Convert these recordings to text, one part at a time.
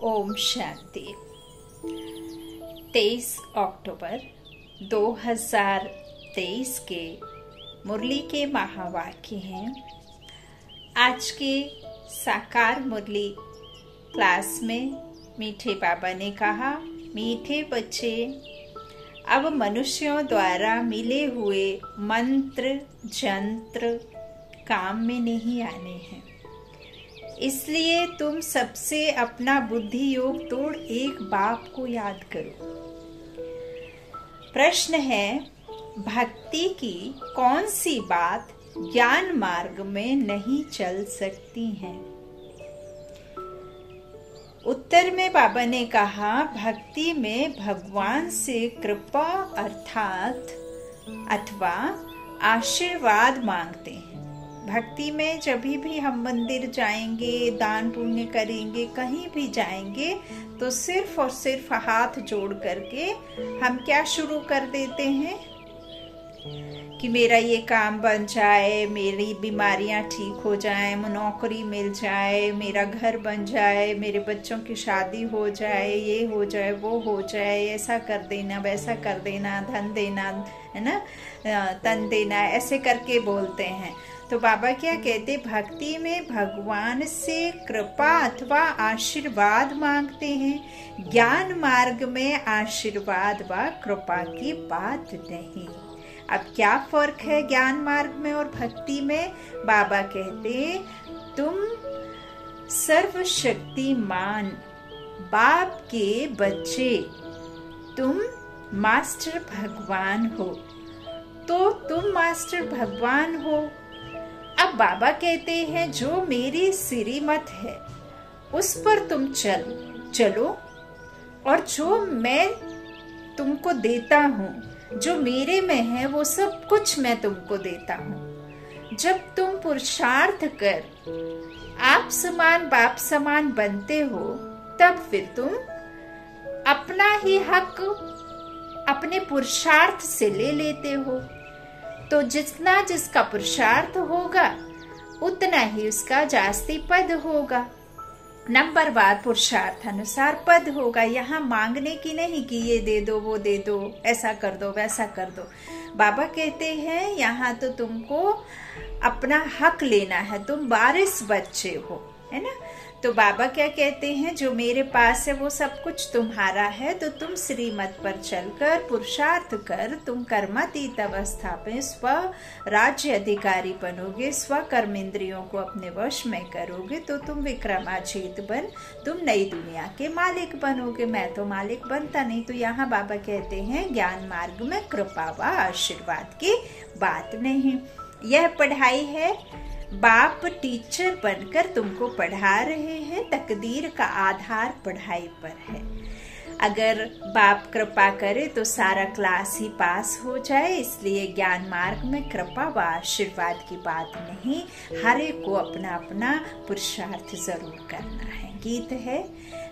ओम शांति। 23 अक्टूबर 2023 के मुरली के महावाक्य हैं। आज के साकार मुरली क्लास में मीठे बाबा ने कहा, मीठे बच्चे, अब मनुष्यों द्वारा मिले हुए मंत्र जंत्र काम में नहीं आने हैं, इसलिए तुम सबसे अपना बुद्धि योग तोड़ एक बाप को याद करो। प्रश्न है, भक्ति की कौन सी बात ज्ञान मार्ग में नहीं चल सकती है? उत्तर में बाबा ने कहा, भक्ति में भगवान से कृपा अर्थात अथवा आशीर्वाद मांगते हैं। भक्ति में जब भी हम मंदिर जाएंगे, दान पुण्य करेंगे, कहीं भी जाएंगे तो सिर्फ और सिर्फ हाथ जोड़ करके हम क्या शुरू कर देते हैं कि मेरा ये काम बन जाए, मेरी बीमारियां ठीक हो जाए, नौकरी मिल जाए, मेरा घर बन जाए, मेरे बच्चों की शादी हो जाए, ये हो जाए, वो हो जाए, ऐसा कर देना, वैसा कर देना, धन देना, है ना, तन देना, ऐसे करके बोलते हैं। तो बाबा क्या कहते, भक्ति में भगवान से कृपा अथवा आशीर्वाद मांगते हैं। ज्ञान मार्ग में आशीर्वाद व कृपा की बात नहीं। अब क्या फर्क है ज्ञान मार्ग में और भक्ति में? बाबा कहते, तुम सर्वशक्तिमान बाप के बच्चे, तुम मास्टर भगवान हो, तो तुम मास्टर भगवान हो। अब बाबा कहते हैं, जो मेरी श्रीमत है उस पर तुम चलो, और जो मैं तुमको देता हूँ, जो मेरे में है, वो सब कुछ मैं तुमको देता हूँ। जब तुम पुरुषार्थ कर आप समान बाप समान बनते हो, तब फिर तुम अपना ही हक अपने पुरुषार्थ से ले लेते हो। तो जितना जिसका पुरुषार्थ होगा उतना ही उसका जास्ती पद होगा। नंबरवार पुरुषार्थ अनुसार पद होगा। यहाँ मांगने की नहीं कि ये दे दो, वो दे दो, ऐसा कर दो, वैसा कर दो। बाबा कहते हैं, यहाँ तो तुमको अपना हक लेना है, तुम वारिस बच्चे हो, है ना। तो बाबा क्या कहते हैं, जो मेरे पास है वो सब कुछ तुम्हारा है, तो तुम श्रीमत पर चलकर पुरुषार्थ कर, तुम कर्मातीत अवस्था में स्व राज्य अधिकारी बनोगे, स्व कर्म इंद्रियों को अपने वश में करोगे, तो तुम विक्रमाजीत बन, तुम नई दुनिया के मालिक बनोगे। मैं तो मालिक बनता नहीं। तो यहाँ बाबा कहते हैं, ज्ञान मार्ग में कृपा व आशीर्वाद की बात नहीं। यह पढ़ाई है, बाप टीचर बनकर तुमको पढ़ा रहे हैं, तकदीर का आधार पढ़ाई पर है। अगर बाप कृपा करे तो सारा क्लास ही पास हो जाए, इसलिए ज्ञान मार्ग में कृपा व आशीर्वाद की बात नहीं। हर एक को अपना अपना पुरुषार्थ जरूर करना है। गीत है,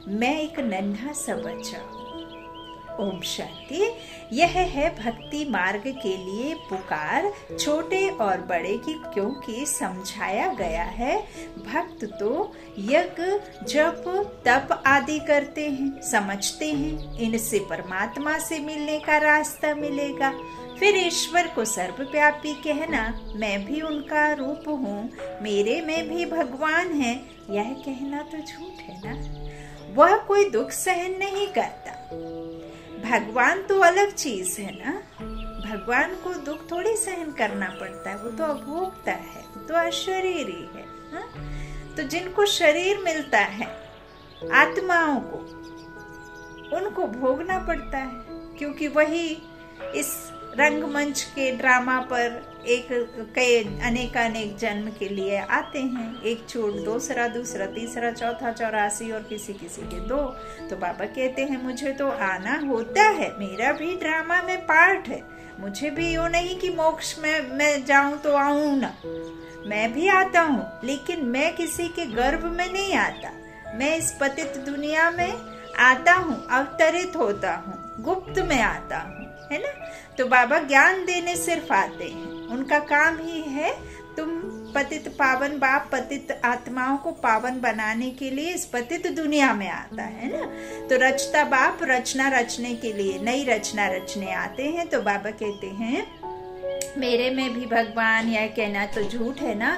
मैं एक नन्हा सा बच्चा हूँ। ओम शांति। यह है भक्ति मार्ग के लिए पुकार, छोटे और बड़े की, क्योंकि समझाया गया है, भक्त तो यज्ञ जप तप आदि करते हैं, समझते हैं इनसे परमात्मा से मिलने का रास्ता मिलेगा। फिर ईश्वर को सर्वव्यापी कहना, मैं भी उनका रूप हूँ, मेरे में भी भगवान है, यह कहना तो झूठ है ना। वह कोई दुख सहन नहीं करता। भगवान तो अलग चीज है ना। भगवान को दुख थोड़ी सहन करना पड़ता है, वो तो अभोक्ता है, वो तो अशरीरी है, हा? तो जिनको शरीर मिलता है, आत्माओं को, उनको भोगना पड़ता है, क्योंकि वही इस रंगमंच के ड्रामा पर अनेक जन्म के लिए आते हैं। एक छोड़, दूसरा, तीसरा, चौथा, 84 और किसी किसी के 2। तो बाबा कहते हैं, मुझे तो आना होता है, मेरा भी ड्रामा में पार्ट है। मुझे भी यूँ नहीं कि मोक्ष में मैं जाऊं तो आऊं ना, मैं भी आता हूँ, लेकिन मैं किसी के गर्भ में नहीं आता। मैं इस पतित दुनिया में आता हूँ, अवतरित होता हूँ, गुप्त में आता हूँ, है ना। तो बाबा ज्ञान देने सिर्फ आते हैं, उनका काम ही है तुम पतित पावन बाप पतित आत्माओं को पावन बनाने के लिए इस पतित दुनिया में आता है ना। तो रचता बाप रचना रचने के लिए नई रचना रचने आते हैं। तो बाबा कहते हैं मेरे में भी भगवान, यह कहना तो झूठ है ना,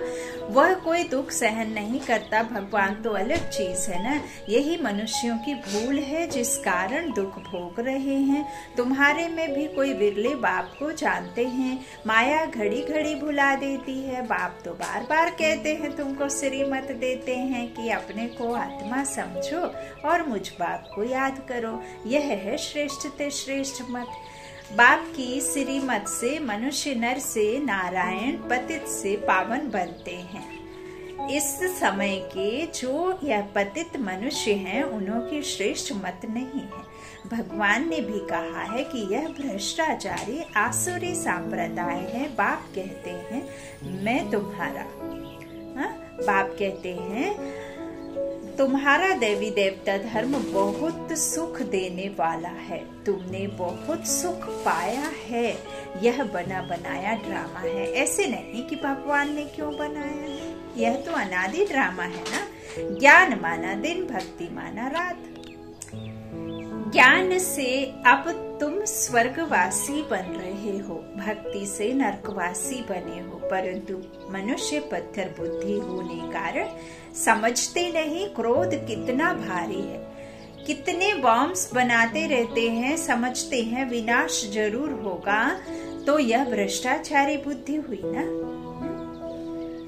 वह कोई दुख सहन नहीं करता, भगवान तो अलग चीज है ना। यही मनुष्यों की भूल है जिस कारण दुख भोग रहे हैं। तुम्हारे में भी कोई विरले बाप को जानते हैं, माया घड़ी घड़ी भुला देती है। बाप तो बार बार कहते हैं तुमको श्रीमत देते हैं कि अपने को आत्मा समझो और मुझ बाप को याद करो। यह है श्रेष्ठ ते श्रेष्ठ मत। बाप की श्रीमत से मनुष्य नर से नारायण, पतित से पावन बनते हैं। इस समय के जो यह पतित मनुष्य हैं उन्हों की श्रेष्ठ मत नहीं है। भगवान ने भी कहा है कि यह भ्रष्टाचारी आसुरी संप्रदाय है। बाप कहते हैं मैं तुम्हारा, बाप कहते हैं तुम्हारा देवी देवता धर्म बहुत सुख देने वाला है, तुमने बहुत सुख पाया है। यह बना बनाया ड्रामा है। ऐसे नहीं कि भगवान ने क्यों बनाया है, यह तो अनादि ड्रामा है ना। ज्ञान माना दिन, भक्ति माना रात। ज्ञान से अब तुम स्वर्गवासी बन रहे हो, भक्ति से नरकवासी बने हो, परंतु मनुष्य पत्थर बुद्धि होने कारण समझते नहीं क्रोध कितना भारी है। कितने बॉम्ब्स बनाते रहते हैं, समझते हैं विनाश जरूर होगा, तो यह भ्रष्टाचारी बुद्धि हुई ना।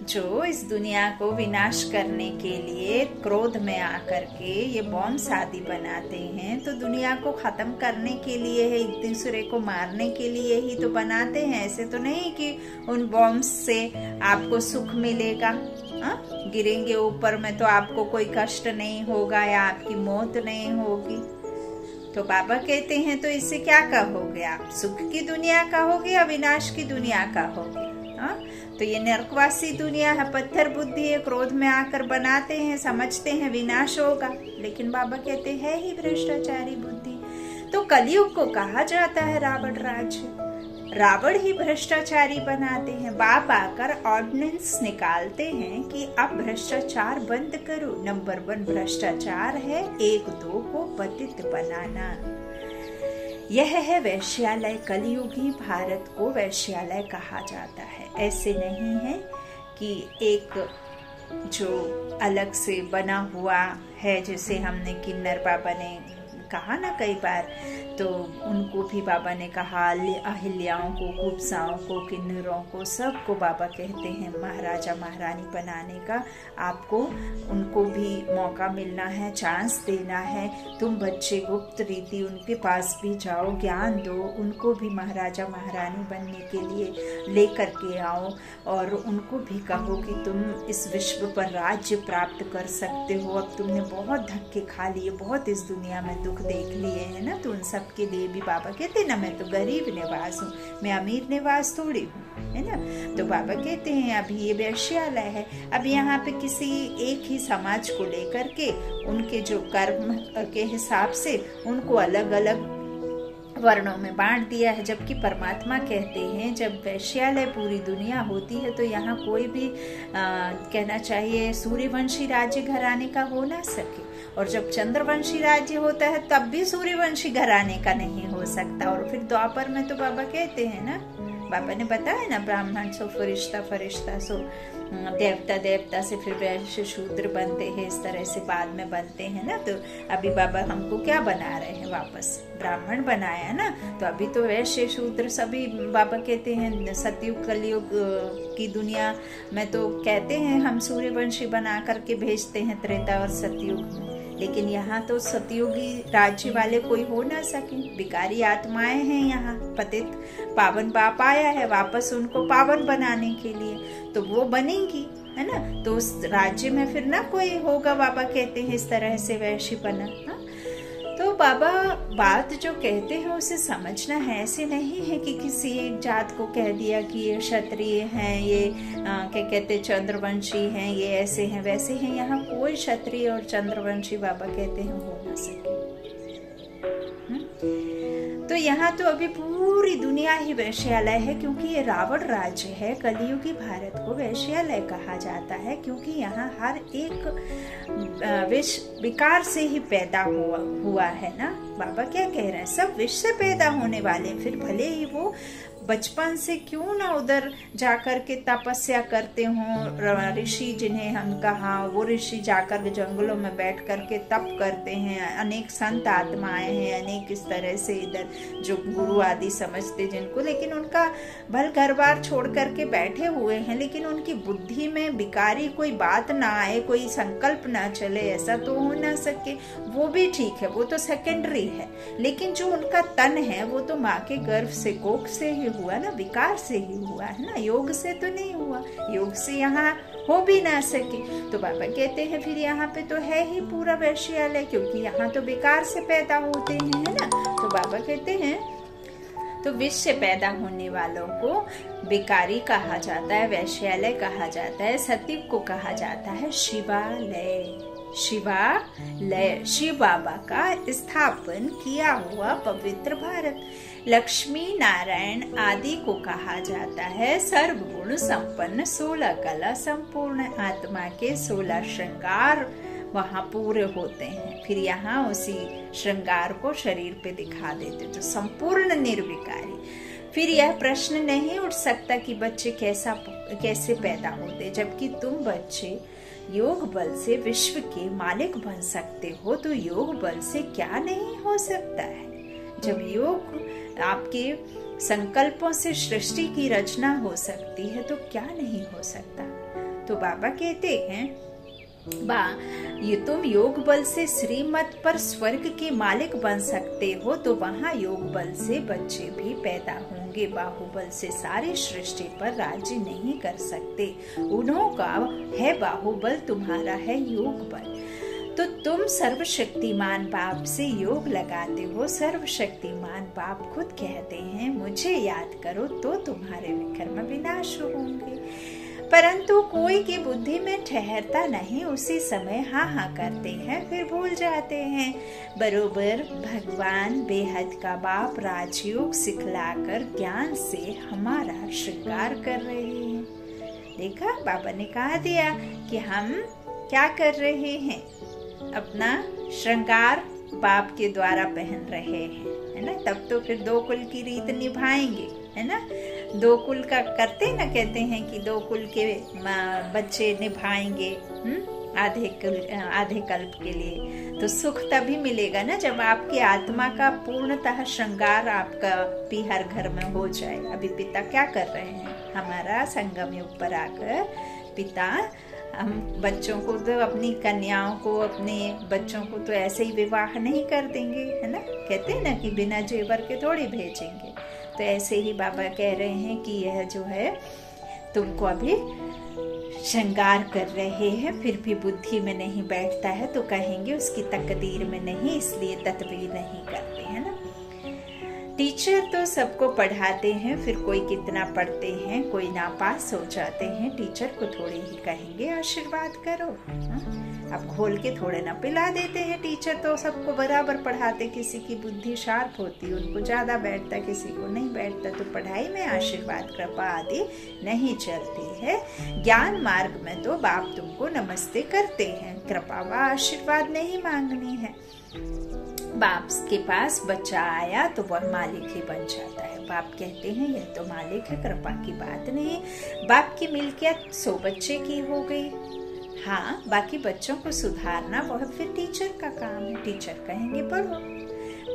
जो इस दुनिया को विनाश करने के लिए क्रोध में आकर के ये बॉम्ब आदि बनाते हैं, तो दुनिया को खत्म करने के लिए है, एक दूसरे को मारने के लिए ही तो बनाते हैं। ऐसे तो नहीं कि उन बॉम्ब से आपको सुख मिलेगा। गिरेंगे ऊपर में तो आपको कोई कष्ट नहीं होगा या आपकी मौत नहीं होगी। तो बाबा कहते हैं तो इससे क्या कहोगे आप, सुख की दुनिया कहोगे या विनाश की दुनिया कहोगे? तो ये नरकवासी दुनिया है, पत्थर बुद्धि है, क्रोध में आकर बनाते हैं, समझते हैं विनाश होगा, लेकिन बाबा कहते हैं ही भ्रष्टाचारी बुद्धि। तो कलयुग को कहा जाता है रावण राज्य। रावण ही भ्रष्टाचारी बनाते हैं। बाप आकर ऑर्डिनेंस निकालते हैं कि अब भ्रष्टाचार बंद करो। नंबर 1 भ्रष्टाचार है, 1-2 को पतित बनाना। यह है वैश्यालय। कलयुगी भारत को वैश्यालय कहा जाता है। ऐसे नहीं है कि एक जो अलग से बना हुआ है, जैसे हमने किन्नर बाबा ने कहा ना कई बार, तो उनको भी बाबा ने कहा अहिल्याओं को, कुब्जाओं को, किन्नरों को, सबको बाबा कहते हैं महाराजा महारानी बनाने का। आपको उनको भी मौका मिलना है, चांस देना है। तुम बच्चे गुप्त रीति उनके पास भी जाओ, ज्ञान दो, उनको भी महाराजा महारानी बनने के लिए लेकर के आओ और उनको भी कहो कि तुम इस विश्व पर राज्य प्राप्त कर सकते हो। अब तुमने बहुत धक्के खा लिए, बहुत इस दुनिया में दुख देख लिए है ना, तो उन सब के लिए भी बाबा कहते हैं ना, मैं तो गरीब निवास हूँ, मैं अमीर निवास थोड़ी हूँ, है ना। तो बाबा कहते हैं अभी ये वैश्यालय है, अब यहाँ पे किसी एक ही समाज को लेकर के उनके जो कर्म के हिसाब से उनको अलग अलग वर्णों में बांट दिया है। जबकि परमात्मा कहते हैं जब वैश्यालय पूरी दुनिया होती है तो यहाँ कोई भी कहना चाहिए सूर्यवंशी राज्य घराने का हो ना सके, और जब चंद्रवंशी राज्य होता है तब भी सूर्यवंशी घराने का नहीं हो सकता। और फिर द्वापर में तो बाबा कहते हैं ना, बाबा ने बताया ना, ब्राह्मण सो फरिश्ता, फरिश्ता सो देवता, देवता से फिर वैश्य शूद्र बनते हैं, इस तरह से बाद में बनते हैं ना। तो अभी बाबा हमको क्या बना रहे हैं, वापस ब्राह्मण बनाया ना, तो अभी तो वैश्य शूद्र सभी बाबा कहते हैं। सतयुग कलयुग की दुनिया में तो कहते हैं हम सूर्यवंशी बना करके भेजते हैं त्रेता और सतयुग में, लेकिन यहाँ तो सतयुगी राज्य वाले कोई हो ना सके। विकारी आत्माएं हैं यहाँ, पतित पावन बाप आया है वापस उनको पावन बनाने के लिए, तो वो बनेंगी, है ना। तो उस राज्य में फिर ना कोई होगा, बाबा कहते हैं इस तरह से वैश्य बना। तो बाबा बात जो कहते हैं उसे समझना है। ऐसे नहीं है कि किसी एक जात को कह दिया कि ये क्षत्रिय हैं, ये क्या कहते चंद्रवंशी हैं, ये ऐसे हैं वैसे हैं। यहाँ कोई क्षत्रिय और चंद्रवंशी बाबा कहते हैं हो ना सके। तो तो यहाँ तो अभी पूरी दुनिया ही वैश्यालय है, क्योंकि ये रावण राज्य है। कलियुगी भारत को वैश्यालय कहा जाता है, क्योंकि यहाँ हर एक विष विकार से ही पैदा हुआ है ना। बाबा क्या कह रहे हैं, सब विष से पैदा होने वाले, फिर भले ही वो बचपन से क्यों ना उधर जाकर के तपस्या करते हों। ऋषि जिन्हें हम कहा, वो ऋषि जाकर जंगलों में बैठ करके तप करते हैं। अनेक संत आत्माएं हैं, अनेक इस तरह से इधर जो गुरु आदि समझते जिनको, लेकिन उनका भल घर बार छोड़ करके बैठे हुए हैं, लेकिन उनकी बुद्धि में विकारी कोई बात ना आए, कोई संकल्प ना चले, ऐसा तो हो ना सके। वो भी ठीक है, वो तो सेकेंडरी है, लेकिन जो उनका तन है वो तो माँ के गर्भ से, कोख से ही हुआ ना, विकार से ही हुआ है ना, योग से तो नहीं हुआ। योग से यहाँ हो भी ना सके। तो बाबा कहते हैं फिर यहाँ पे तो है ही पूरा वैश्यालय, क्योंकि यहाँ तो विकार से पैदा होते हैं, है ना। तो बाबा कहते हैं तो विष से पैदा होने वालों को विकारी कहा जाता है, वैश्यालय कहा जाता है। सतीव को कहा जाता है शिवालय। शिवालय शिव बाबा का स्थापन किया हुआ पवित्र भारत। लक्ष्मी नारायण आदि को कहा जाता है सर्वगुण संपन्न, 16 कला संपूर्ण। आत्मा के 16 श्रृंगार वहाँ पूरे होते हैं, फिर यहाँ उसी श्रृंगार को शरीर पे दिखा देते, तो संपूर्ण निर्विकारी। फिर यह प्रश्न नहीं उठ सकता कि बच्चे कैसे पैदा होते, जबकि तुम बच्चे योग बल से विश्व के मालिक बन सकते हो, तो योग बल से क्या नहीं हो सकता है। जब योग आपके संकल्पों से सृष्टि की रचना हो सकती है, तो क्या नहीं हो सकता। तो बाबा कहते हैं ये तुम योग बल से श्रीमत पर स्वर्ग के मालिक बन सकते हो, तो वहाँ योग बल से बच्चे भी पैदा होंगे। बाहुबल से सारी सृष्टि पर राज्य नहीं कर सकते, उन्हों का है बाहुबल, तुम्हारा है योग बल। तो तुम सर्वशक्तिमान बाप से योग लगाते हो। सर्वशक्तिमान बाप खुद कहते हैं मुझे याद करो तो तुम्हारे विकर्म विनाश होंगे। परंतु कोई की बुद्धि में ठहरता नहीं, उसी समय हाँ हाँ करते हैं, फिर भूल जाते हैं। बरोबर भगवान बेहद का बाप राजयोग सिखलाकर ज्ञान से हमारा श्रृंगार कर रहे हैं। देखा, बाबा ने कहा दिया कि हम क्या कर रहे हैं, अपना श्रृंगार बाप के द्वारा पहन रहे हैं, है ना। तब तो फिर 2 कुल की रीत निभाएंगे, है ना। 2 कुल का करते ना, कहते हैं कि 2 कुल के बच्चे निभाएंगे आधे कल्प के लिए। तो सुख तभी मिलेगा ना जब आपकी आत्मा का पूर्णतः श्रृंगार आपका भी हर घर में हो जाए। अभी पिता क्या कर रहे हैं, हमारा संगम युग पर आकर पिता हम बच्चों को तो, अपनी कन्याओं को, अपने बच्चों को तो ऐसे ही विवाह नहीं कर देंगे, है ना। कहते हैं ना कि बिना जेवर के थोड़ी भेजेंगे। तो ऐसे ही बाबा कह रहे हैं कि यह जो है तुमको अभी श्रृंगार कर रहे हैं, फिर भी बुद्धि में नहीं बैठता है, तो कहेंगे उसकी तकदीर में नहीं, इसलिए तदबीर नहीं करते, है ना। टीचर तो सबको पढ़ाते हैं, फिर कोई कितना पढ़ते हैं, कोई नापास हो जाते हैं, टीचर को थोड़ी ही कहेंगे आशीर्वाद करो। अब खोल के थोड़े ना पिला देते हैं। टीचर तो सबको बराबर पढ़ाते, किसी की बुद्धि शार्प होती, उनको ज्यादा बैठता, किसी को नहीं बैठता। तो पढ़ाई में आशीर्वाद कृपा आदि नहीं चलती है। ज्ञान मार्ग में तो बाप तुमको नमस्ते करते हैं, कृपा व आशीर्वाद नहीं मांगनी है। बाप के पास बच्चा आया तो वह मालिक ही बन जाता है। बाप कहते हैं यह तो मालिक है, कृपा की बात नहीं। बाप की मिल्कियत 100 बच्चे की हो गई। हाँ, बाकी बच्चों को सुधारना वह फिर टीचर का काम है। टीचर कहेंगे पढ़ो,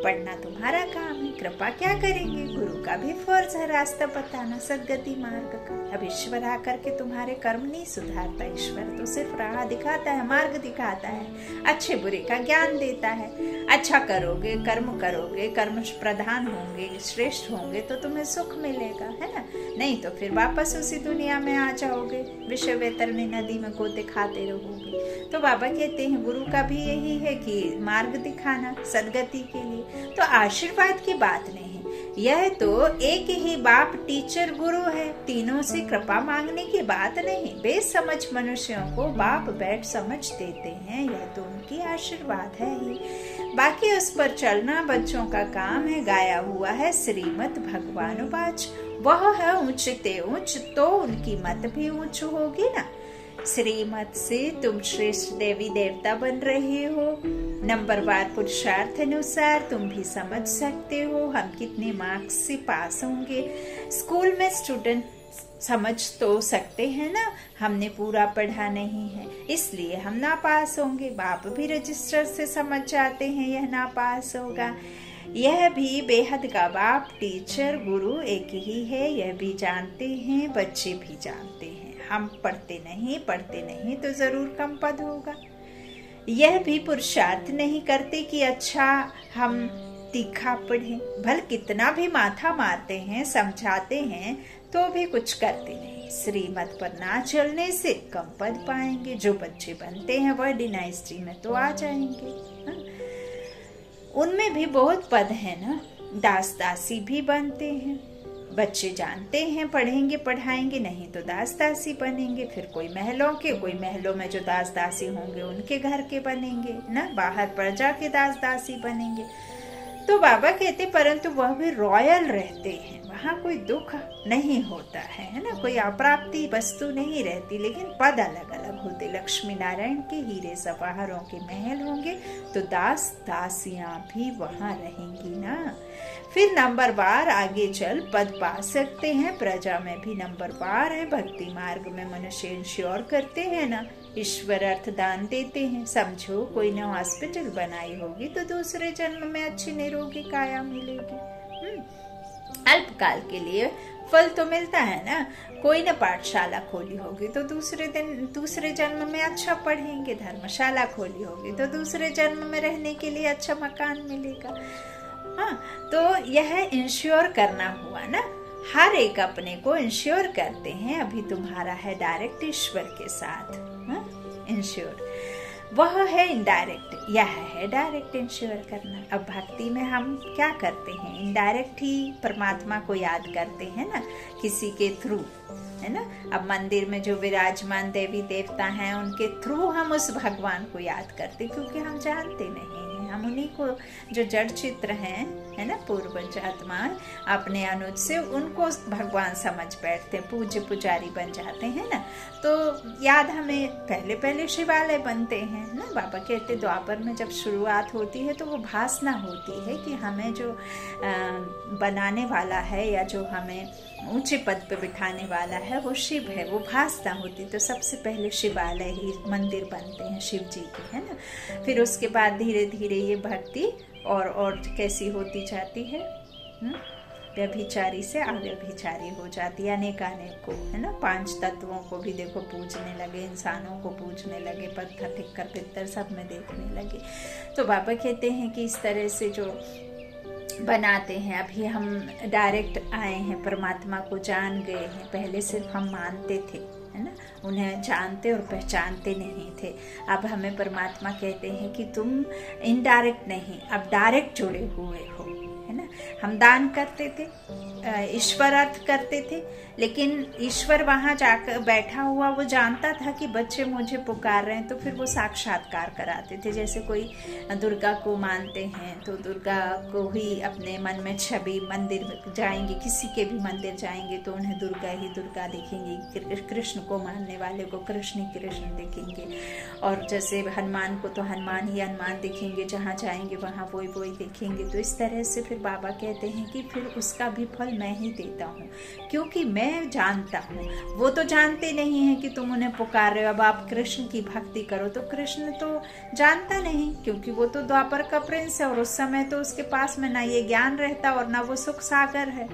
पढ़ना तुम्हारा काम है। कृपा क्या करेंगे, गुरु का भी फर्ज है रास्ता बताना, सद्गति मार्ग का। अब ईश्वर आकर के तुम्हारे कर्म नहीं सुधारता, ईश्वर तो सिर्फ राह दिखाता है, मार्ग दिखाता है, अच्छे बुरे का ज्ञान देता है। अच्छा करोगे, कर्म प्रधान होंगे, श्रेष्ठ होंगे तो तुम्हें सुख मिलेगा, है ना। नहीं तो फिर वापस उसी दुनिया में आ जाओगे, विषय वैतरणी नदी में गोते खाते रहोगे। तो बाबा कहते हैं गुरु का भी यही है कि मार्ग दिखाना सदगति के लिए। तो आशीर्वाद की बात नहीं, यह तो एक ही बाप टीचर गुरु है, तीनों से कृपा मांगने की बात नहीं। बेसमझ मनुष्यों को बाप बैठ समझ देते हैं, यह तो उनकी की आशीर्वाद है ही। बाकी उस पर चलना बच्चों का काम है। गाया हुआ है श्रीमद् भगवान वाच, वह है ऊंचते ऊंच तो उनकी मत भी ऊंच होगी ना। श्रीमत से तुम श्रेष्ठ देवी देवता बन रहे हो। नंबरवार पुरुषार्थ अनुसार तुम भी समझ सकते हो हम कितने मार्क्स से पास होंगे। स्कूल में स्टूडेंट समझ तो सकते हैं ना, हमने पूरा पढ़ा नहीं है इसलिए हम ना पास होंगे। बाप भी रजिस्टर से समझ जाते हैं यह ना पास होगा। यह भी बेहद का बाप टीचर गुरु एक ही है, यह भी जानते हैं, बच्चे भी जानते हैं। हम पढ़ते नहीं तो जरूर कम पद होगा। यह भी पुरुषार्थ नहीं करते कि अच्छा हम तीखा पढ़ें, भल कितना भी माथा मारते हैं समझाते हैं तो भी कुछ करते नहीं। श्रीमत पर ना चलने से कम पद पाएंगे। जो बच्चे बनते हैं वह डिनाइस्टी में तो आ जाएंगे। उनमें भी बहुत पद है ना, दास दासी भी बनते हैं। बच्चे जानते हैं पढ़ेंगे पढ़ाएंगे नहीं तो दास दासी बनेंगे। फिर कोई महलों में जो दास दासी होंगे उनके घर के बनेंगे ना, बाहर प्रजा के दास दासी बनेंगे। तो बाबा कहते परंतु वह भी रॉयल रहते हैं, वहाँ कोई दुख नहीं होता है ना, कोई अप्राप्ति वस्तु नहीं रहती, लेकिन पद अलग अलग होते। लक्ष्मी नारायण के हीरे सवाहरों के महल होंगे तो दास दासियां भी वहाँ रहेंगी ना। फिर नंबरवार आगे चल पद पा सकते हैं। प्रजा में भी नंबरवार है। भक्ति मार्ग में मनुष्य इंश्योर करते हैं ना, ईश्वर अर्थ दान देते हैं। समझो कोई ने हॉस्पिटल बनाई होगी तो दूसरे जन्म में अच्छी निरोगी काया मिलेगी। अल्पकाल के लिए फल तो मिलता है ना। कोई ने पाठशाला खोली होगी तो दूसरे जन्म में अच्छा पढ़ेंगे। धर्मशाला खोली होगी तो दूसरे जन्म में रहने के लिए अच्छा मकान मिलेगा। हाँ, तो यह इंश्योर करना हुआ ना, हर एक अपने को इंश्योर करते हैं। अभी तुम्हारा है डायरेक्ट ईश्वर के साथ इंश्योर, वह है इनडायरेक्ट, यह है डायरेक्ट इंश्योर करना। अब भक्ति में हम क्या करते हैं, इनडायरेक्ट ही परमात्मा को याद करते हैं ना, किसी के थ्रू, है ना। अब मंदिर में जो विराजमान देवी देवता हैं उनके थ्रू हम उस भगवान को याद करते, क्योंकि हम जानते नहीं हैं। हम उन्हीं को जो जड़ चित्र हैं, है ना, पूर्वज आत्मा अपने अनुज से उनको भगवान समझ बैठते, पूज्य पुजारी बन जाते हैं ना। तो याद हमें पहले शिवालय बनते हैं ना। बाबा कहते द्वापर में जब शुरुआत होती है तो वो भासना होती है कि हमें जो बनाने वाला है या जो हमें ऊंचे पद पे बिठाने वाला है वो शिव है, वो भासना होती। तो सबसे पहले शिवालय ही मंदिर बनते हैं शिव जी के, है ना। फिर उसके बाद धीरे धीरे ये भक्ति और कैसी होती जाती है, व्यभिचारी से अव्यभिचारी हो जाती है। अनेक को, है ना, 5 तत्वों को भी देखो पूजने लगे, इंसानों को पूजने लगे, पत्थर ठिक्कर पित्तर सब में देखने लगे। तो बाबा कहते हैं कि इस तरह से जो बनाते हैं, अभी हम डायरेक्ट आए हैं, परमात्मा को जान गए हैं। पहले सिर्फ हम मानते थे, है ना, उन्हें जानते और पहचानते नहीं थे। अब हमें परमात्मा कहते हैं कि तुम इनडायरेक्ट नहीं, अब डायरेक्ट जुड़े हुए हो, है ना। हम दान करते थे, ईश्वर अर्थ करते थे, लेकिन ईश्वर वहां जाकर बैठा हुआ वो जानता था कि बच्चे मुझे पुकार रहे हैं, तो फिर वो साक्षात्कार कराते थे। जैसे कोई दुर्गा को मानते हैं तो दुर्गा को ही अपने मन में छवि, मंदिर जाएंगे, किसी के भी मंदिर जाएंगे तो उन्हें दुर्गा ही दुर्गा दिखेंगी, कृष्ण को मानने वाले को कृष्ण ही कृष्ण दिखेंगे, और जैसे हनुमान को तो हनुमान ही हनुमान दिखेंगे, जहाँ जाएंगे वहाँ वही दिखेंगे। तो इस तरह से फिर बाबा कहते हैं कि फिर उसका भी फल मैं ही देता हूँ, क्योंकि मैं जानता हूँ। वो तो जानते नहीं है कि तुम उन्हें पुकार रहे हो, अब आप कृष्ण की भक्ति करो, तो कृष्ण तो जानता नहीं, क्योंकि वो तो द्वापर का प्रिंस है, और उस समय तो उसके पास में ना ये ज्ञान रहता, और ना वो सुख सागर है,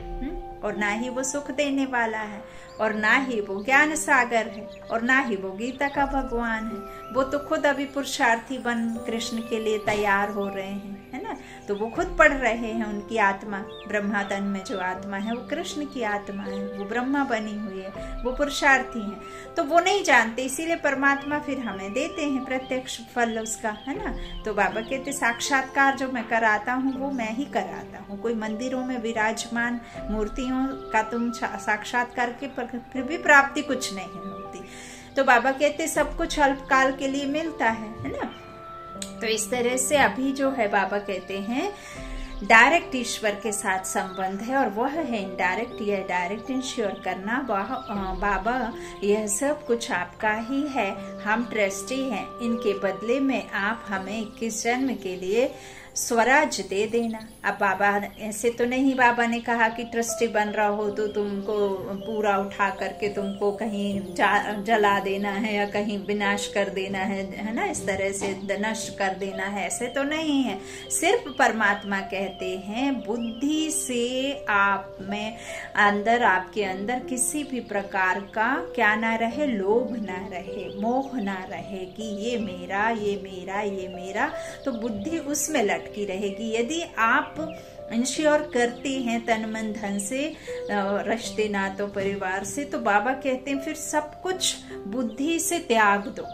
और ना ही वो सुख देने वाला है, और ना ही वो ज्ञान सागर है, और ना ही वो गीता का भगवान है। वो तो खुद अभी पुरुषार्थी बन कृष्ण के लिए तैयार हो रहे हैं, है ना। तो वो खुद पढ़ रहे हैं, उनकी आत्मा, ब्रह्मा तन में जो आत्मा है वो कृष्ण की आत्मा है, वो ब्रह्मा बनी हुई है, वो पुरुषार्थी है। तो वो नहीं जानते, इसीलिए परमात्मा फिर हमें देते हैं प्रत्यक्ष फल उसका, है ना। तो बाबा कहते साक्षात्कार जो मैं कराता हूँ वो मैं ही कराता हूँ। कोई मंदिरों में विराजमान मूर्तियों का तुम साक्षात्कार के फिर भी प्राप्ति कुछ नहीं होती। तो बाबा कहते सब कुछ अल्पकाल के लिए मिलता है ना। तो इस तरह से अभी जो है बाबा कहते हैं डायरेक्ट ईश्वर के साथ संबंध है और वह है इनडायरेक्ट या डायरेक्ट इंश्योर करना। बाबा यह सब कुछ आपका ही है, हम ट्रस्टी हैं, इनके बदले में आप हमें 21 जन्म के लिए स्वराज दे देना। अब बाबा ऐसे तो नहीं, बाबा ने कहा कि ट्रस्टी बन रहा हो तो तुमको पूरा उठा करके तुमको कहीं जला देना है या कहीं विनाश कर देना है ना, इस तरह से नष्ट कर देना है, ऐसे तो नहीं है। सिर्फ परमात्मा कहते हैं बुद्धि से आप में अंदर, आपके अंदर किसी भी प्रकार का क्या ना रहे, लोभ ना रहे, मोह ना रहे कि ये मेरा, ये मेरा, ये मेरा, तो बुद्धि उसमें लटकी रहेगी। यदि आप इंश्योर करते हैं तन मन धन से, रिश्ते नातों परिवार से, तो बाबा कहते हैं फिर सब कुछ बुद्धि से त्याग दो,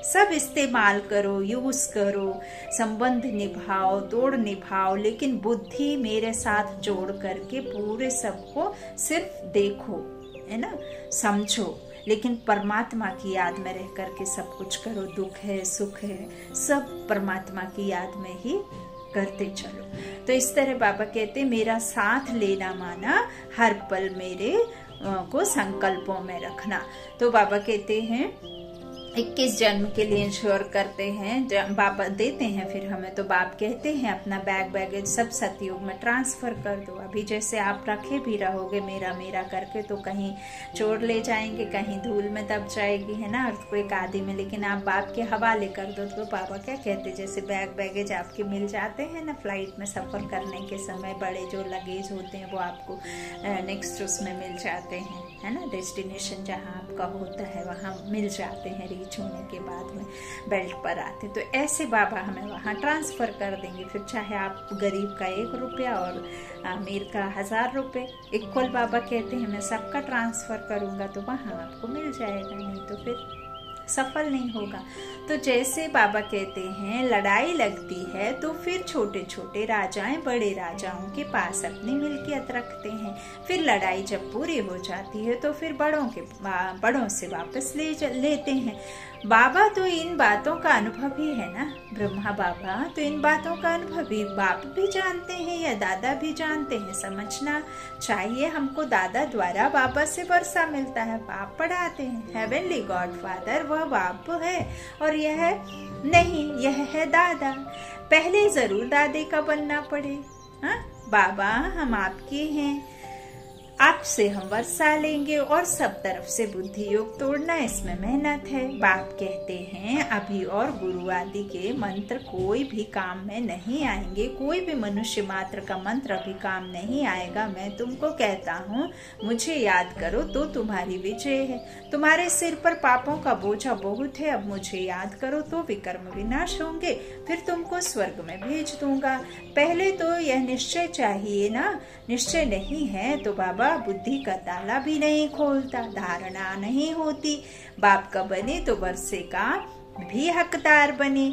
सब इस्तेमाल करो, यूज करो, संबंध निभाओ, तोड़ निभाओ, लेकिन बुद्धि मेरे साथ जोड़ करके पूरे सबको सिर्फ देखो, है ना, समझो, लेकिन परमात्मा की याद में रह करके सब कुछ करो। दुख है, सुख है, सब परमात्मा की याद में ही करते चलो। तो इस तरह बाबा कहते मेरा साथ लेना माना हर पल मेरे को संकल्पों में रखना। तो बाबा कहते हैं 21 जन्म के लिए इंश्योर करते हैं, बाबा देते हैं फिर हमें, तो बाप कहते हैं अपना बैगेज सब सतयुग में ट्रांसफर कर दो। अभी जैसे आप रखे भी रहोगे मेरा मेरा करके तो कहीं चोर ले जाएंगे, कहीं धूल में दब जाएगी, है ना, अर्थक्वेक आदि में, लेकिन आप बाप के हवाले कर दो। तो बाबा क्या कहते, जैसे बैगेज आपके मिल जाते हैं ना फ्लाइट में सफर करने के समय, बड़े जो लगेज होते हैं वो आपको नेक्स्ट उसमें मिल जाते हैं, है ना, डेस्टिनेशन जहाँ आपका होता है वहाँ मिल जाते हैं, रीच होने के बाद में बेल्ट पर आते। तो ऐसे बाबा हमें वहाँ ट्रांसफर कर देंगे। फिर चाहे आप गरीब का 1 रुपया और अमीर का 1000 रुपये इक्वल, बाबा कहते हैं मैं सबका ट्रांसफर करूँगा, तो वहाँ आपको मिल जाएगा, नहीं तो फिर सफल नहीं होगा। तो जैसे बाबा कहते हैं लड़ाई लगती है तो फिर छोटे छोटे राजाएं बड़े राजाओं के पास अपनी मिल्कियत रखते हैं, फिर लड़ाई जब पूरी हो जाती है तो फिर बड़ों से वापस लेते हैं। बाबा तो इन बातों का अनुभव ही है ना, ब्रह्मा बाबा तो इन बातों का अनुभवी, बाप भी जानते हैं या दादा भी जानते हैं। समझना चाहिए हमको, दादा द्वारा बाबा से वर्षा मिलता है, बाप पढ़ाते हैं, हेवनली गॉड फादर वह बाप है और यह नहीं, यह है दादा। पहले जरूर दादे का बनना पड़े। हाँ बाबा हम आपके हैं, आपसे हम वर्षा लेंगे और सब तरफ से बुद्धि योग तोड़ना, इसमें मेहनत है। बाप कहते हैं अभी और गुरु आदि के मंत्र कोई भी काम में नहीं आएंगे, कोई भी मनुष्य मात्र का मंत्र अभी काम नहीं आएगा। मैं तुमको कहता हूँ मुझे याद करो तो तुम्हारी विजय है। तुम्हारे सिर पर पापों का बोझा बहुत है, अब मुझे याद करो तो विकर्म विनाश होंगे, फिर तुमको स्वर्ग में भेज दूंगा। पहले तो यह निश्चय चाहिए ना, निश्चय नहीं है तो बाबा बुद्धि का ताला भी नहीं खोलता, धारणा नहीं होती। बाप का बने तो वर्षे का भी हकदार बने,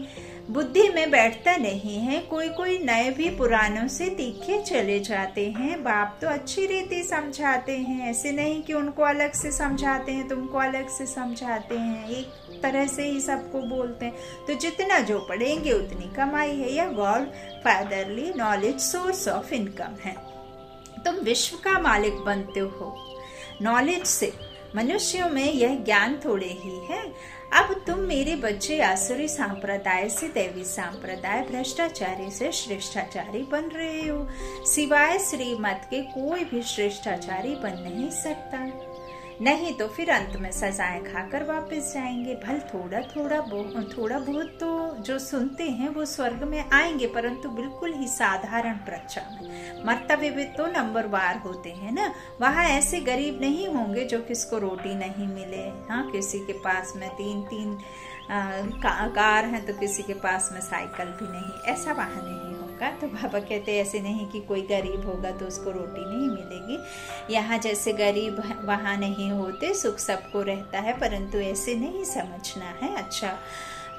बुद्धि में बैठता नहीं है। कोई नए भी पुरानों से तीखे चले जाते हैं। बाप तो अच्छी रीति समझाते हैं, ऐसे नहीं कि उनको अलग से समझाते हैं तुमको अलग से समझाते हैं, एक तरह से ही सबको बोलते हैं। तो जितना जो पढ़ेंगे उतनी कमाई है, यह God fatherly knowledge source of income है। तुम विश्व का मालिक बनते हो नॉलेज से, मनुष्यों में यह ज्ञान थोड़े ही है। अब तुम मेरे बच्चे आसुरी संप्रदाय से दैवी संप्रदाय, भ्रष्टाचारी से श्रेष्ठाचारी बन रहे हो। सिवाय श्रीमत के कोई भी श्रेष्ठाचारी बन नहीं सकता, नहीं तो फिर अंत में सजाएं खाकर वापस जाएंगे। भल थोड़ा बहुत तो जो सुनते हैं वो स्वर्ग में आएंगे, परंतु बिल्कुल ही साधारण प्रजा में। मर्तबे भी तो नंबरवार होते हैं ना, वहाँ ऐसे गरीब नहीं होंगे जो किसको रोटी नहीं मिले। हाँ किसी के पास में तीन कार हैं तो किसी के पास में साइकिल भी नहीं, ऐसा वहाँ नहीं होगा। तो बाबा कहते हैं ऐसे नहीं कि कोई गरीब होगा तो उसको रोटी नहीं मिलेगी। यहाँ जैसे गरीब वहाँ नहीं होते, सुख सबको रहता है, परंतु ऐसे नहीं समझना है। अच्छा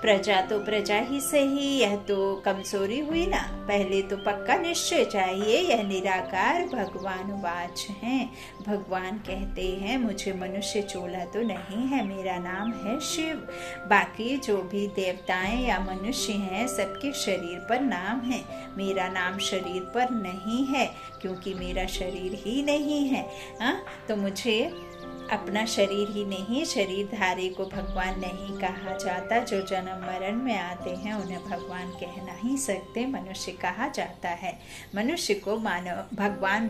प्रजा तो प्रजा ही सही, यह तो कमजोरी हुई ना। पहले तो पक्का निश्चय चाहिए, यह निराकार भगवान वाच हैं। भगवान कहते हैं मुझे मनुष्य चोला तो नहीं है, मेरा नाम है शिव। बाकी जो भी देवताएं या मनुष्य हैं सबके शरीर पर नाम है, मेरा नाम शरीर पर नहीं है, क्योंकि मेरा शरीर ही नहीं है। तो मुझे अपना शरीर ही नहीं, शरीरधारी को भगवान नहीं कहा जाता। जो जन्म मरण में आते हैं उन्हें भगवान कह नहीं सकते, मनुष्य कहा जाता है। मनुष्य को भगवान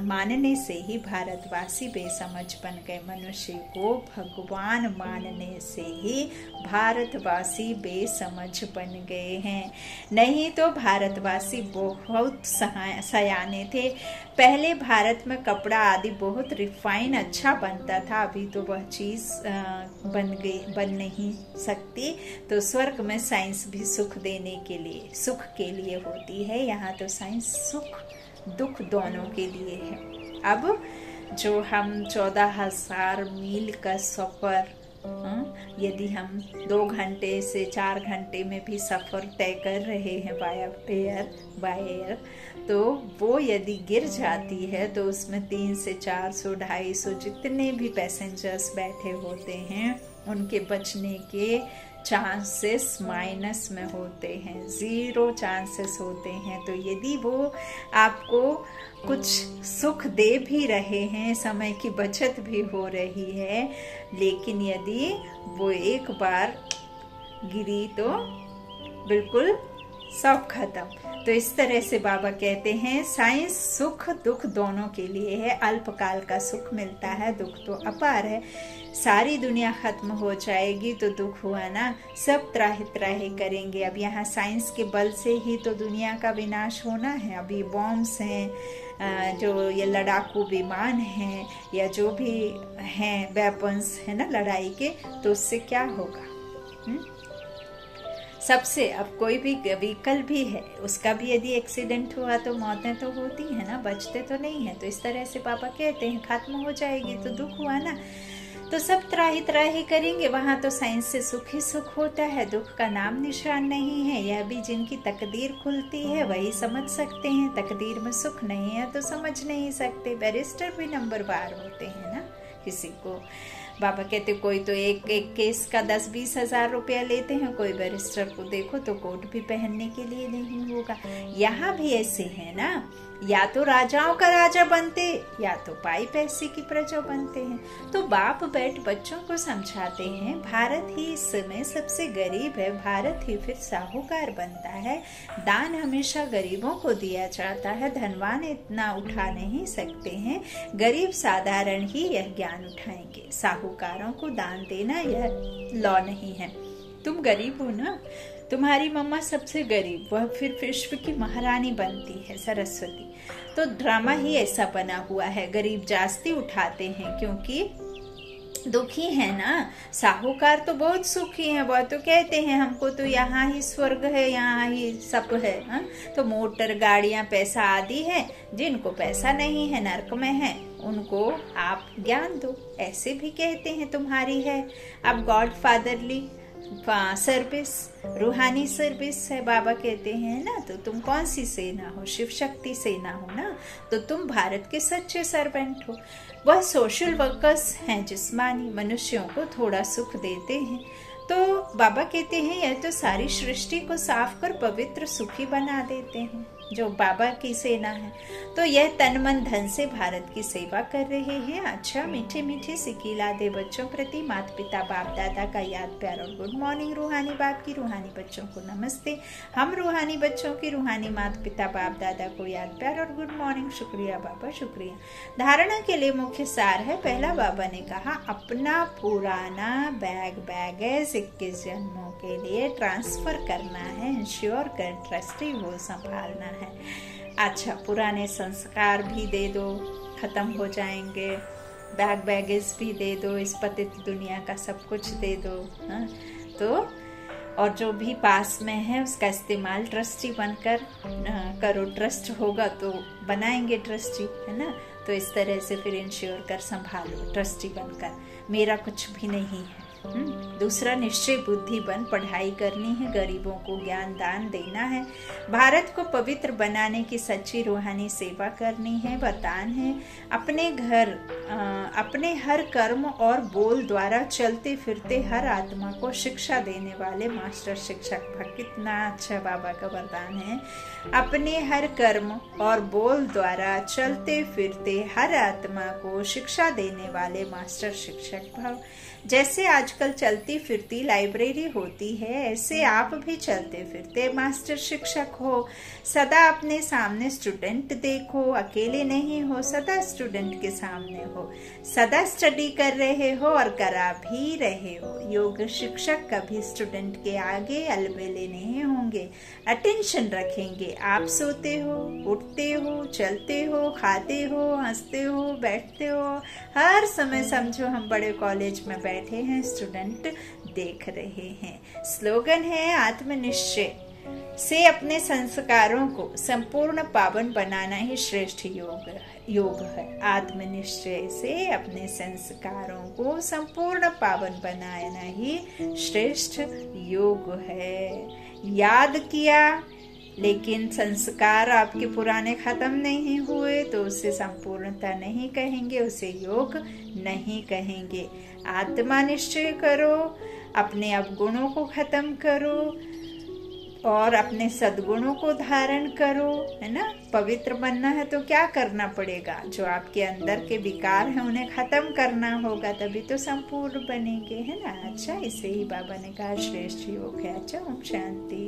मानने से ही भारतवासी बेसमझ बन गए। मनुष्य को भगवान मानने से ही भारतवासी बेसमझ बन गए हैं। नहीं तो भारतवासी बहुत सयाने थे। पहले भारत में कपड़ा आदि बहुत रिफाइन अच्छा बनता था, अभी तो वह चीज बन नहीं सकती। तो स्वर्ग में साइंस भी सुख देने के लिए, सुख के लिए होती है। यहाँ तो साइंस सुख दुख दोनों के लिए है। अब जो हम 14,000 मील का सफर, यदि हम 2 घंटे से 4 घंटे में भी सफर तय कर रहे हैं बाय एयर, तो वो यदि गिर जाती है तो उसमें 300 से 400, 250 जितने भी पैसेंजर्स बैठे होते हैं उनके बचने के चांसेस माइनस में होते हैं, 0 चांसेस होते हैं। तो यदि वो आपको कुछ सुख दे भी रहे हैं, समय की बचत भी हो रही है, लेकिन यदि वो एक बार गिरी तो बिल्कुल सब खत्म। तो इस तरह से बाबा कहते हैं साइंस सुख दुख दोनों के लिए है। अल्पकाल का सुख मिलता है, दुख तो अपार है। सारी दुनिया खत्म हो जाएगी तो दुख हुआ ना, सब त्राहि त्राहि करेंगे। अब यहाँ साइंस के बल से ही तो दुनिया का विनाश होना है। अभी बॉम्ब्स हैं, जो ये लड़ाकू विमान हैं, या जो भी हैं वेपन्स है ना लड़ाई के, तो उससे क्या होगा? सबसे अब कोई भी व्हीकल भी है, उसका भी यदि एक्सीडेंट हुआ तो मौतें तो होती है ना, बचते तो नहीं है। तो इस तरह से पापा कहते हैं खत्म हो जाएगी तो दुख हुआ ना, तो सब त्राहि त्राहि करेंगे। वहां तो साइंस से सुख ही सुख होता है, दुख का नाम निशान नहीं है। यह भी जिनकी तकदीर खुलती है वही समझ सकते हैं। तकदीर में सुख नहीं है तो समझ नहीं सकते। बैरिस्टर भी नंबरवार होते हैं ना। किसी को बाबा कहते कोई तो एक केस का 10-20 हजार रुपया लेते हैं, कोई बैरिस्टर को देखो तो कोट भी पहनने के लिए नहीं होगा। यहाँ भी ऐसे है ना, या तो राजाओं का राजा बनते या तो पाई पैसे की प्रजा बनते हैं। तो बाप बैठ बच्चों को समझाते हैं भारत ही इस समय सबसे गरीब है, भारत ही फिर साहूकार बनता है। दान हमेशा गरीबों को दिया जाता है, धनवान इतना उठा नहीं सकते हैं, गरीब साधारण ही यह ज्ञान उठाएंगे। साहूकारों को दान देना यह लॉ नहीं है। तुम गरीब हो ना, तुम्हारी मम्मा सबसे गरीब, वह फिर विश्व की महारानी बनती है, सरस्वती। तो ड्रामा ही ऐसा बना हुआ है, गरीब जास्ती उठाते हैं क्योंकि दुखी है ना। साहूकार तो बहुत सुखी है, वह तो कहते हैं हमको तो यहाँ ही स्वर्ग है, यहाँ ही सब है। तो मोटर गाड़ियां पैसा आदि है, जिनको पैसा नहीं है नर्क में है, उनको आप ज्ञान दो, ऐसे भी कहते हैं तुम्हारी है। अब गॉड फादरली सर्विस, रूहानी सर्विस है, बाबा कहते हैं ना। तो तुम कौन सी सेना हो? शिव शक्ति सेना हो ना, तो तुम भारत के सच्चे सर्वेंट हो। वह सोशल वर्कर्स हैं, जिस्मानी मनुष्यों को थोड़ा सुख देते हैं। तो बाबा कहते हैं यह तो सारी सृष्टि को साफ कर पवित्र सुखी बना देते हैं, जो बाबा की सेना है। तो यह तन मन धन से भारत की सेवा कर रहे हैं। अच्छा मीठे मीठे सिकीला दे बच्चों प्रति माता पिता बाप दादा का याद प्यार और गुड मॉर्निंग। रूहानी बाप की रूहानी बच्चों को नमस्ते। हम रूहानी बच्चों की रूहानी माता पिता बाप दादा को याद प्यार और गुड मॉर्निंग। शुक्रिया बाबा, शुक्रिया। धारणा के लिए मुख्य सार है। पहला बाबा ने कहा अपना पुराना बैगेज 21 जन्मों के लिए ट्रांसफर करना है, इंश्योर कर ट्रस्टी वो संभालना है। अच्छा, पुराने संस्कार भी दे दो, खत्म हो जाएंगे, बैगेज भी दे दो, इस पतित दुनिया का सब कुछ दे दो। तो और जो भी पास में है उसका इस्तेमाल ट्रस्टी बनकर करो। ट्रस्ट होगा तो बनाएंगे ट्रस्टी, है ना। तो इस तरह से फिर इंश्योर कर संभालो ट्रस्टी बनकर। मेरा कुछ भी नहीं है, दूसरा, निश्चय बुद्धि बन पढ़ाई करनी है, गरीबों को ज्ञान दान देना है, भारत को पवित्र बनाने की सच्ची रूहानी सेवा करनी है, वरदान है अपने हर कर्म और बोल द्वारा चलते फिरते हर आत्मा को शिक्षा देने वाले मास्टर शिक्षक भक्त। कितना अच्छा बाबा का वरदान है, अपने हर कर्म और बोल द्वारा चलते फिरते हर आत्मा को शिक्षा देने वाले मास्टर शिक्षक भव। जैसे आजकल चलती फिरती लाइब्रेरी होती है, ऐसे आप भी चलते फिरते मास्टर शिक्षक हो। सदा अपने सामने स्टूडेंट देखो, अकेले नहीं हो, सदा स्टूडेंट के सामने हो, सदा स्टडी कर रहे हो और करा भी रहे हो। योग शिक्षक कभी स्टूडेंट के आगे अलबेले नहीं होंगे, अटेंशन रखेंगे। आप सोते हो, उठते हो, चलते हो, खाते हो, हंसते हो, बैठते हो, हर समय समझो हम बड़े कॉलेज में बैठे हैं, स्टूडेंट देख रहे हैं। स्लोगन है, आत्मनिश्चय से अपने संस्कारों को संपूर्ण पावन बनाना ही श्रेष्ठ योग है। आत्मनिश्चय से अपने संस्कारों को संपूर्ण पावन बनाना ही श्रेष्ठ योग है। याद किया लेकिन संस्कार आपके पुराने खत्म नहीं हुए तो उसे संपूर्णता नहीं कहेंगे, उसे योग नहीं कहेंगे। आत्मा निश्चय करो, अपने अवगुणों को खत्म करो और अपने सद्गुणों को धारण करो, है ना। पवित्र बनना है तो क्या करना पड़ेगा? जो आपके अंदर के विकार हैं उन्हें खत्म करना होगा, तभी तो संपूर्ण बनेंगे, है ना। अच्छा, इसे ही बाबा ने कहा श्रेष्ठ योग है। अच्छा, ओम शांति।